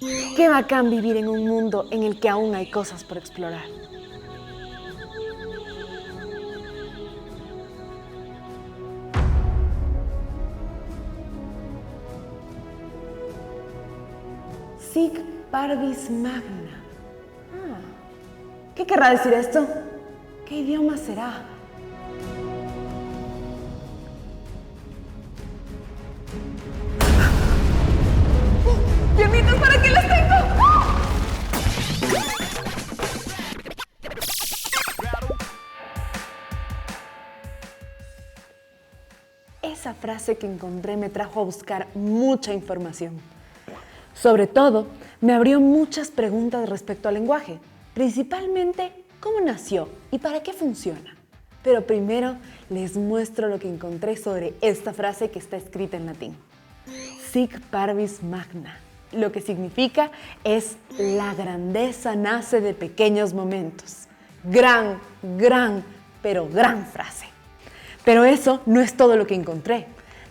Qué bacán vivir en un mundo en el que aún hay cosas por explorar. Sic parvis magna. ¿Qué querrá decir esto? ¿Qué idioma será? ¡Piernitas, para qué las tengo! Esa frase que encontré me trajo a buscar mucha información. Sobre todo, me abrió muchas preguntas respecto al lenguaje, principalmente cómo nació y para qué funciona. Pero primero les muestro lo que encontré sobre esta frase que está escrita en latín. Sic parvis magna. Lo que significa es la grandeza nace de pequeños momentos. Gran, pero gran frase. Pero eso no es todo lo que encontré.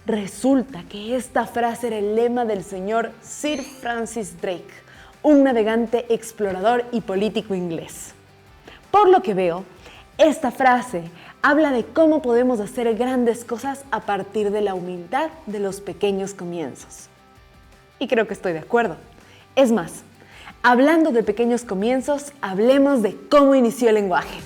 Resulta que esta frase era el lema del señor Sir Francis Drake, un navegante, explorador y político inglés. Por lo que veo, esta frase habla de cómo podemos hacer grandes cosas a partir de la humildad de los pequeños comienzos. Y creo que estoy de acuerdo. Es más, hablando de pequeños comienzos, hablemos de cómo inició el lenguaje.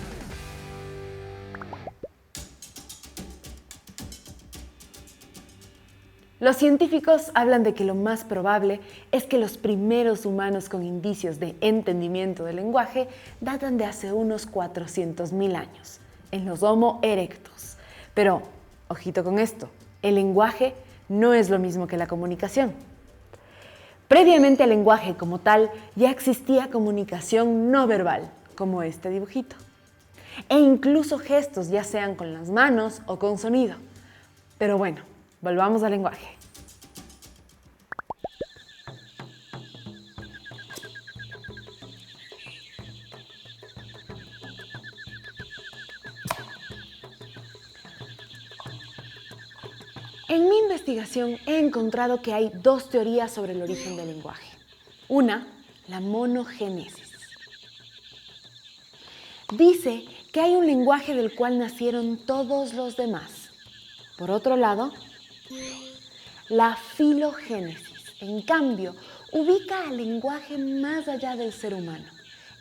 Los científicos hablan de que lo más probable es que los primeros humanos con indicios de entendimiento del lenguaje datan de hace unos 400.000 años, en los Homo erectus. Pero, ojito con esto, el lenguaje no es lo mismo que la comunicación. Previamente al lenguaje como tal, ya existía comunicación no verbal, como este dibujito. E incluso gestos, ya sean con las manos o con sonido. Pero bueno, volvamos al lenguaje. En mi investigación he encontrado que hay dos teorías sobre el origen del lenguaje. Una, la monogénesis. Dice que hay un lenguaje del cual nacieron todos los demás. Por otro lado, la filogénesis, en cambio, ubica al lenguaje más allá del ser humano.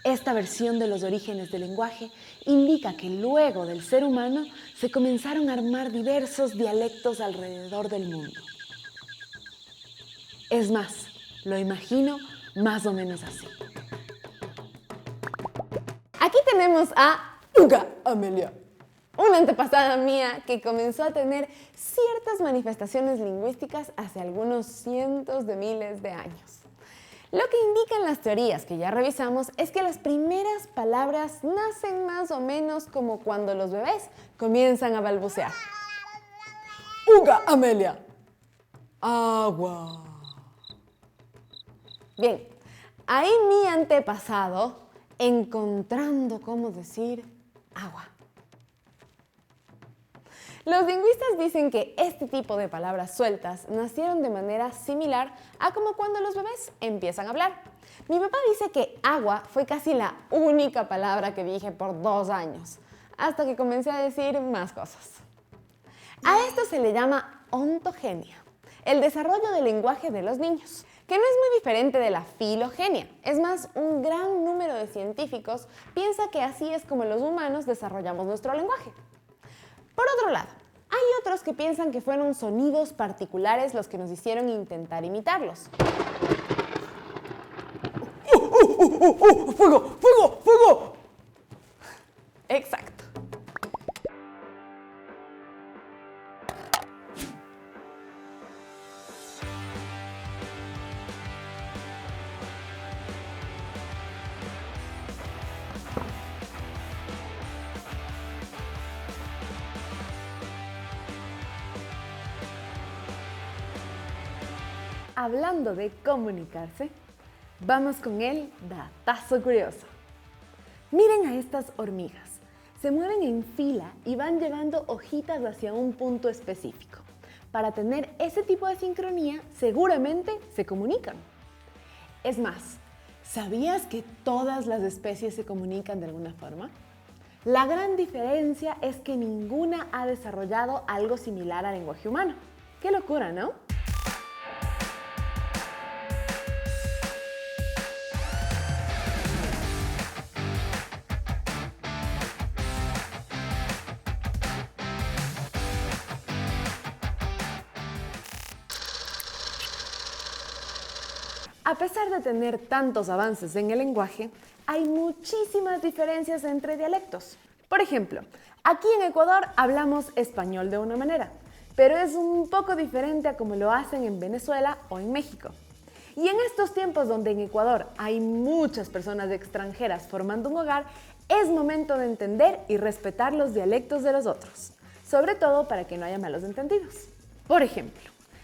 Esta versión de los orígenes del lenguaje indica que luego del ser humano se comenzaron a armar diversos dialectos alrededor del mundo. Es más, lo imagino más o menos así. Aquí tenemos a Uga Amelia, una antepasada mía que comenzó a tener ciertas manifestaciones lingüísticas hace algunos cientos de miles de años. Lo que indican las teorías que ya revisamos es que las primeras palabras nacen más o menos como cuando los bebés comienzan a balbucear. Uga Amelia. Agua. Bien, ahí mi antepasado encontrando cómo decir agua. Los lingüistas dicen que este tipo de palabras sueltas nacieron de manera similar a como cuando los bebés empiezan a hablar. Mi papá dice que agua fue casi la única palabra que dije por 2 años, hasta que comencé a decir más cosas. A esto se le llama ontogenia, el desarrollo del lenguaje de los niños, que no es muy diferente de la filogenia. Es más, un gran número de científicos piensa que así es como los humanos desarrollamos nuestro lenguaje. Por otro lado, hay otros que piensan que fueron sonidos particulares los que nos hicieron intentar imitarlos. ¡Fuego! ¡Fuego! ¡Fuego! Exacto. Hablando de comunicarse, vamos con el datazo curioso. Miren a estas hormigas. Se mueven en fila y van llevando hojitas hacia un punto específico. Para tener ese tipo de sincronía, seguramente se comunican. Es más, ¿sabías que todas las especies se comunican de alguna forma? La gran diferencia es que ninguna ha desarrollado algo similar al lenguaje humano. ¡Qué locura!, ¿no? A pesar de tener tantos avances en el lenguaje, hay muchísimas diferencias entre dialectos. Por ejemplo, aquí en Ecuador hablamos español de una manera, pero es un poco diferente a como lo hacen en Venezuela o en México. Y en estos tiempos donde en Ecuador hay muchas personas extranjeras formando un hogar, es momento de entender y respetar los dialectos de los otros, sobre todo para que no haya malos entendidos. Por ejemplo,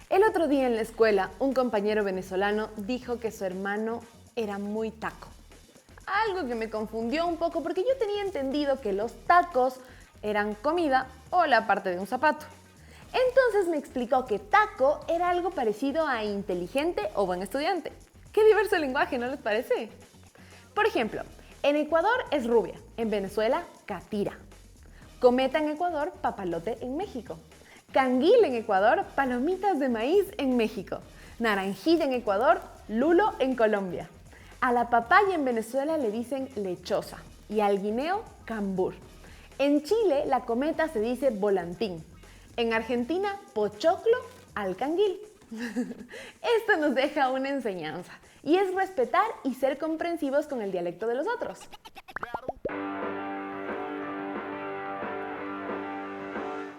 el otro día en la escuela, un compañero venezolano dijo que su hermano era muy taco. Algo que me confundió un poco porque yo tenía entendido que los tacos eran comida o la parte de un zapato. Entonces me explicó que taco era algo parecido a inteligente o buen estudiante. ¡Qué diverso el lenguaje!, ¿no les parece? Por ejemplo, en Ecuador es rubia, en Venezuela, catira. Cometa en Ecuador, papalote en México. Canguil en Ecuador, palomitas de maíz en México. Naranjilla en Ecuador, lulo en Colombia. A la papaya en Venezuela le dicen lechosa y al guineo, cambur. En Chile la cometa se dice volantín. En Argentina, pochoclo al canguil. Esto nos deja una enseñanza y es respetar y ser comprensivos con el dialecto de los otros.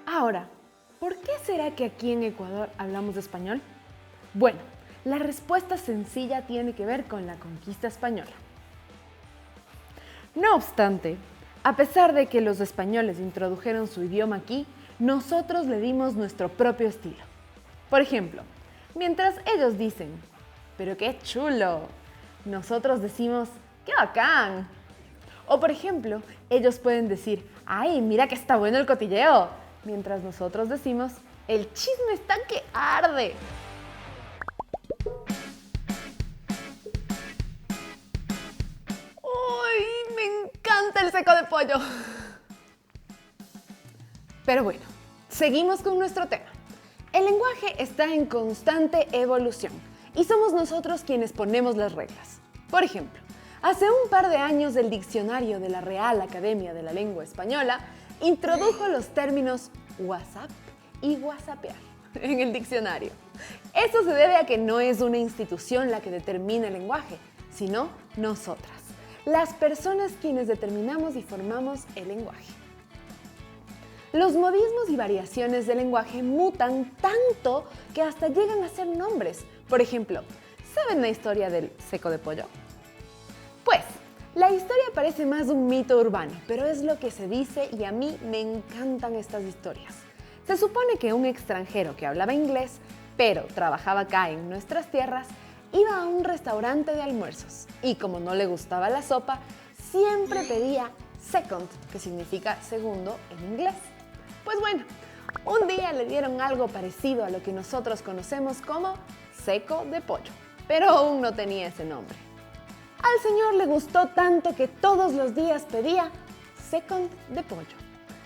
Ahora, ¿por qué será que aquí en Ecuador hablamos español? Bueno, la respuesta sencilla tiene que ver con la conquista española. No obstante, a pesar de que los españoles introdujeron su idioma aquí, nosotros le dimos nuestro propio estilo. Por ejemplo, mientras ellos dicen, ¡pero qué chulo!, nosotros decimos, ¡qué bacán! O por ejemplo, ellos pueden decir, ¡ay, mira que está bueno el cotilleo!, mientras nosotros decimos, ¡el chisme está que arde! ¡Uy, me encanta el seco de pollo! Pero bueno, seguimos con nuestro tema. El lenguaje está en constante evolución y somos nosotros quienes ponemos las reglas. Por ejemplo, hace un par de años el diccionario de la Real Academia de la Lengua Española introdujo los términos WhatsApp y whatsappear en el diccionario. Esto se debe a que no es una institución la que determina el lenguaje, sino nosotras, las personas quienes determinamos y formamos el lenguaje. Los modismos y variaciones del lenguaje mutan tanto que hasta llegan a ser nombres. Por ejemplo, ¿saben la historia del seco de pollo? Pues, la historia parece más un mito urbano, pero es lo que se dice y a mí me encantan estas historias. Se supone que un extranjero que hablaba inglés, pero trabajaba acá en nuestras tierras, iba a un restaurante de almuerzos y como no le gustaba la sopa, siempre pedía second, que significa segundo en inglés. Pues bueno, un día le dieron algo parecido a lo que nosotros conocemos como seco de pollo, pero aún no tenía ese nombre. Al señor le gustó tanto que todos los días pedía second de pollo,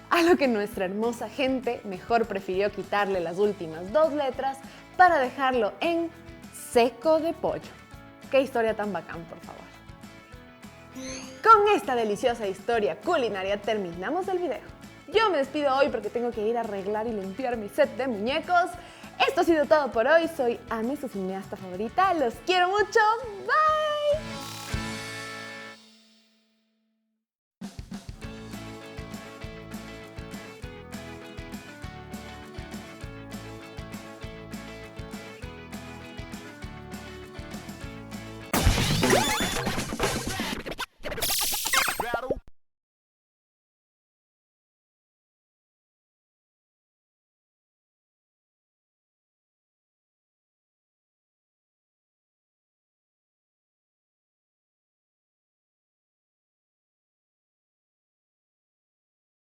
a lo que nuestra hermosa gente mejor prefirió quitarle las últimas 2 letras para dejarlo en seco de pollo. ¡Qué historia tan bacán, por favor! Con esta deliciosa historia culinaria terminamos el video. Yo me despido hoy porque tengo que ir a arreglar y limpiar mi set de muñecos. Esto ha sido todo por hoy. Soy Ame, su cineasta favorita. Los quiero mucho. Bye.